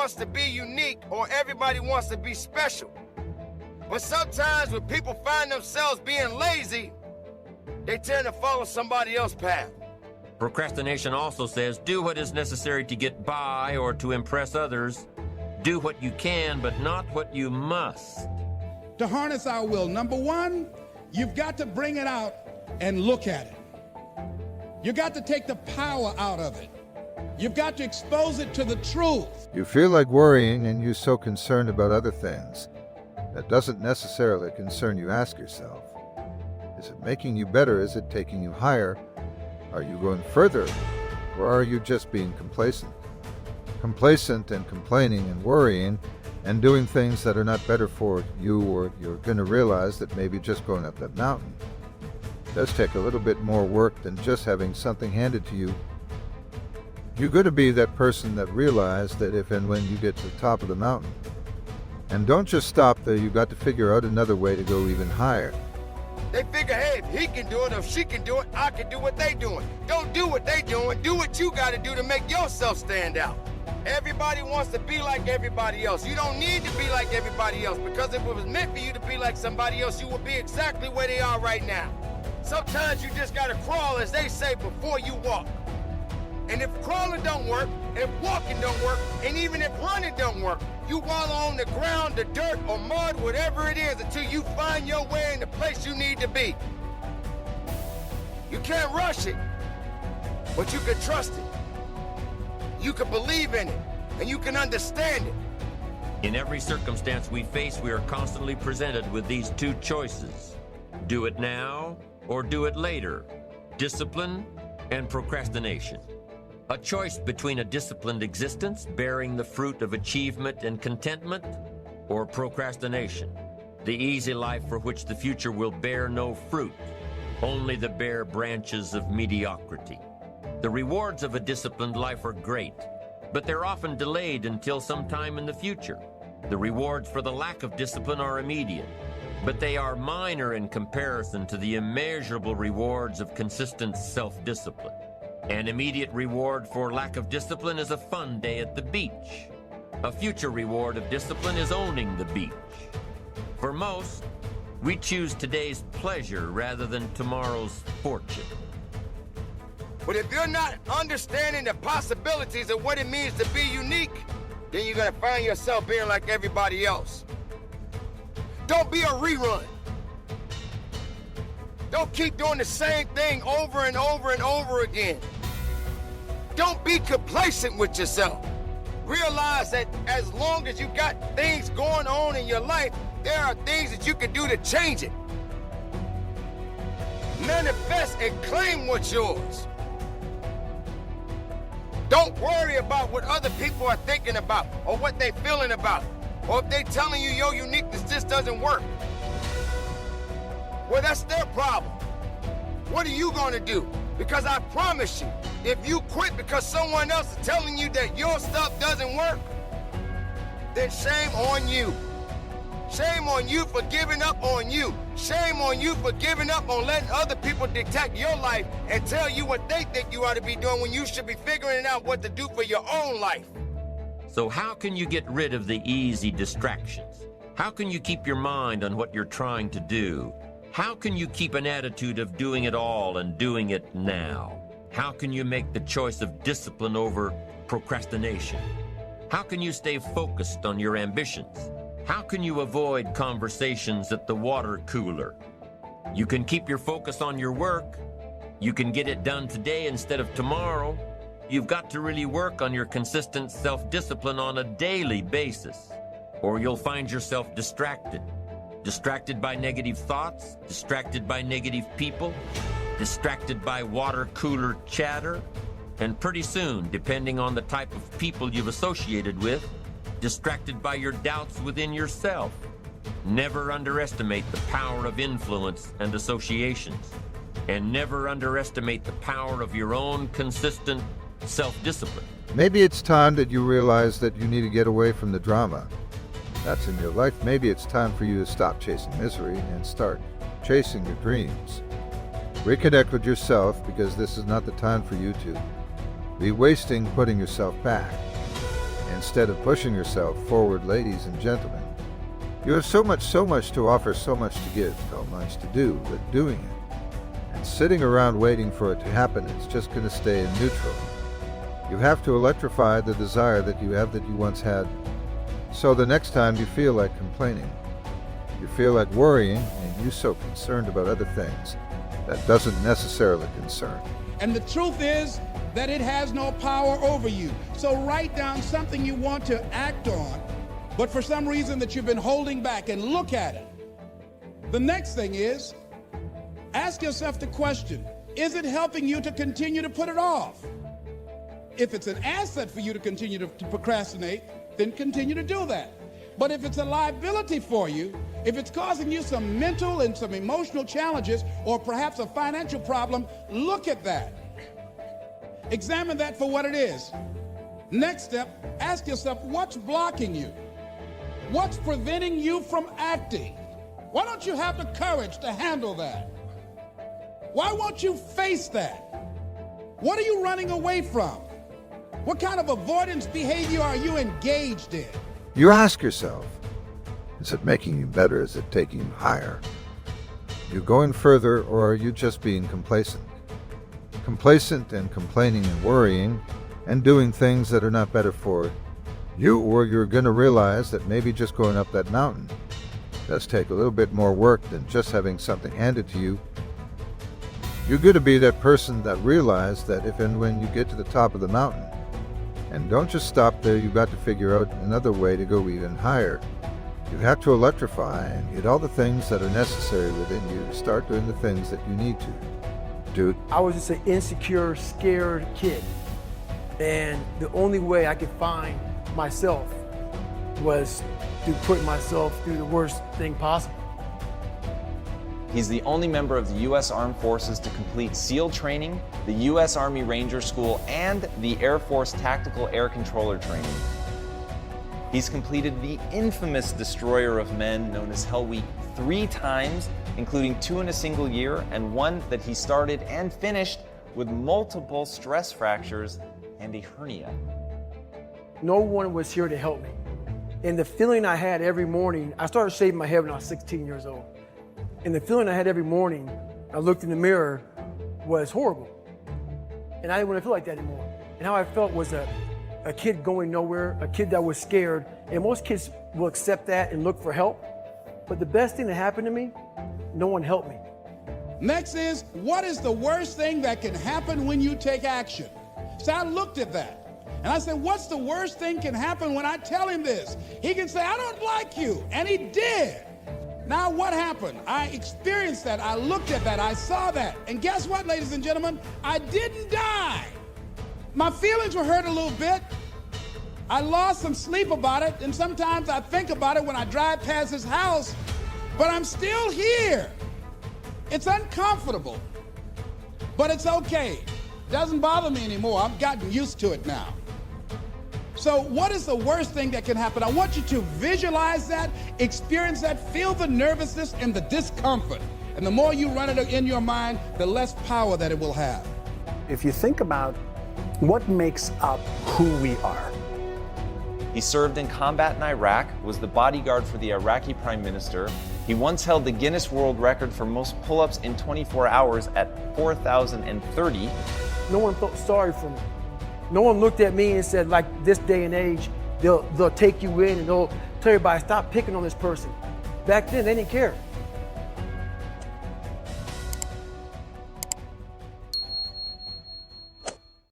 wants to be unique or everybody wants to be special. But sometimes when people find themselves being lazy, they tend to follow somebody else's path. Procrastination also says, do what is necessary to get by or to impress others. Do what you can, but not what you must. To harness our will, number one, you've got to bring it out and look at it. You got to take the power out of it. You've got to expose it to the truth. You feel like worrying and you're so concerned about other things. That doesn't necessarily concern you. Ask yourself, is it making you better? Is it taking you higher? Are you going further? Or are you just being complacent? Complacent and complaining and worrying and doing things that are not better for you, or you're going to realize that maybe just going up that mountain does take a little bit more work than just having something handed to you. You're going to be that person that realizes that if and when you get to the top of the mountain. And don't just stop there, you've got to figure out another way to go even higher. They figure, hey, if he can do it, or if she can do it, I can do what they doing. Don't do what they doing. Do what you got to do to make yourself stand out. Everybody wants to be like everybody else. You don't need to be like everybody else, because if it was meant for you to be like somebody else, you would be exactly where they are right now. Sometimes you just got to crawl, as they say, before you walk. And if crawling don't work, if walking don't work, and even if running don't work, you wallow on the ground, the dirt, or mud, whatever it is, until you find your way in the place you need to be. You can't rush it, but you can trust it. You can believe in it, and you can understand it. In every circumstance we face, we are constantly presented with these two choices. Do it now or do it later. Discipline and procrastination. A choice between a disciplined existence, bearing the fruit of achievement and contentment, or procrastination, the easy life for which the future will bear no fruit, only the bare branches of mediocrity. The rewards of a disciplined life are great, but they're often delayed until some time in the future. The rewards for the lack of discipline are immediate, but they are minor in comparison to the immeasurable rewards of consistent self-discipline. An immediate reward for lack of discipline is a fun day at the beach. A future reward of discipline is owning the beach. For most, we choose today's pleasure rather than tomorrow's fortune. But if you're not understanding the possibilities of what it means to be unique, then you're gonna find yourself being like everybody else. Don't be a rerun. Don't keep doing the same thing over and over and over again. Don't be complacent with yourself. Realize that as long as you got things going on in your life, there are things that you can do to change it. Manifest and claim what's yours. Don't worry about what other people are thinking about, or what they're feeling about, or if they're telling you your uniqueness just doesn't work. Well, that's their problem. What are you gonna do? Because I promise you, if you quit because someone else is telling you that your stuff doesn't work, then shame on you. Shame on you for giving up on you. Shame on you for giving up on letting other people dictate your life and tell you what they think you ought to be doing when you should be figuring out what to do for your own life. So how can you get rid of the easy distractions? How can you keep your mind on what you're trying to do? How can you keep an attitude of doing it all and doing it now? How can you make the choice of discipline over procrastination? How can you stay focused on your ambitions? How can you avoid conversations at the water cooler? You can keep your focus on your work. You can get it done today instead of tomorrow. You've got to really work on your consistent self-discipline on a daily basis, or you'll find yourself distracted. Distracted by negative thoughts, distracted by negative people, distracted by water cooler chatter, and pretty soon, depending on the type of people you've associated with, distracted by your doubts within yourself. Never underestimate the power of influence and associations, and never underestimate the power of your own consistent self-discipline. Maybe it's time that you realize that you need to get away from the drama that's in your life. Maybe it's time for you to stop chasing misery and start chasing your dreams. Reconnect with yourself, because this is not the time for you to be wasting putting yourself back. instead of pushing yourself forward, ladies and gentlemen. You have so much to offer, so much to give, so much to do, but doing it and sitting around waiting for it to happen is just going to stay in neutral. You have to electrify the desire that you have that you once had. So the next time you feel like complaining, you feel like worrying, and you're so concerned about other things that doesn't necessarily concern. And the truth is that it has no power over you. So write down something you want to act on, but for some reason that you've been holding back, and look at it. The next thing is, ask yourself the question, is it helping you to continue to put it off? If it's an asset for you to continue to procrastinate, then continue to do that. But if it's a liability for you, if it's causing you some mental and some emotional challenges, or perhaps a financial problem, look at that. Examine that for what it is. Next step, ask yourself, what's blocking you? What's preventing you from acting? Why don't you have the courage to handle that? Why won't you face that? What are you running away from? What kind of avoidance behavior are you engaged in? You ask yourself, is it making you better? Is it taking you higher? You going further, or are you just being complacent? Complacent and complaining and worrying and doing things that are not better for you, or you're going to realize that maybe just going up that mountain does take a little bit more work than just having something handed to you. You're going to be that person that realizes that if and when you get to the top of the mountain, and don't just stop there, you've got to figure out another way to go even higher. You have to electrify and get all the things that are necessary within you to start doing the things that you need to do. I was just an insecure, scared kid. And the only way I could find myself was to put myself through the worst thing possible. He's the only member of the U.S. Armed Forces to complete SEAL training, the U.S. Army Ranger School, and the Air Force Tactical Air Controller training. He's completed the infamous Destroyer of Men, known as Hell Week, 3 times, including 2 in a single year, and 1 that he started and finished with multiple stress fractures and a hernia. No one was here to help me. And the feeling I had every morning, I started shaving my head when I was 16 years old. And the feeling I had every morning, I looked in the mirror, was horrible. And I didn't want to feel like that anymore. And how I felt was a kid going nowhere, a kid that was scared. And most kids will accept that and look for help. But the best thing that happened to me, no one helped me. Next is, what is the worst thing that can happen when you take action? So I looked at that, and I said, what's the worst thing can happen when I tell him this? He can say, I don't like you, and he did. Now what happened? I experienced that, I looked at that, I saw that, and guess what, ladies and gentlemen? I didn't die. My feelings were hurt a little bit. I lost some sleep about it, and sometimes I think about it when I drive past his house, but I'm still here. It's uncomfortable, but it's okay. Doesn't bother me anymore. I've gotten used to it now. So what is the worst thing that can happen? I want you to visualize that, experience that, feel the nervousness and the discomfort. And the more you run it in your mind, the less power that it will have. If you think about what makes up who we are. He served in combat in Iraq, was the bodyguard for the Iraqi Prime Minister. He once held the Guinness World Record for most pull-ups in 24 hours at 4,030. No one felt sorry for me. No one looked at me and said, like this day and age, they'll take you in and they'll tell everybody, stop picking on this person. Back then, they didn't care.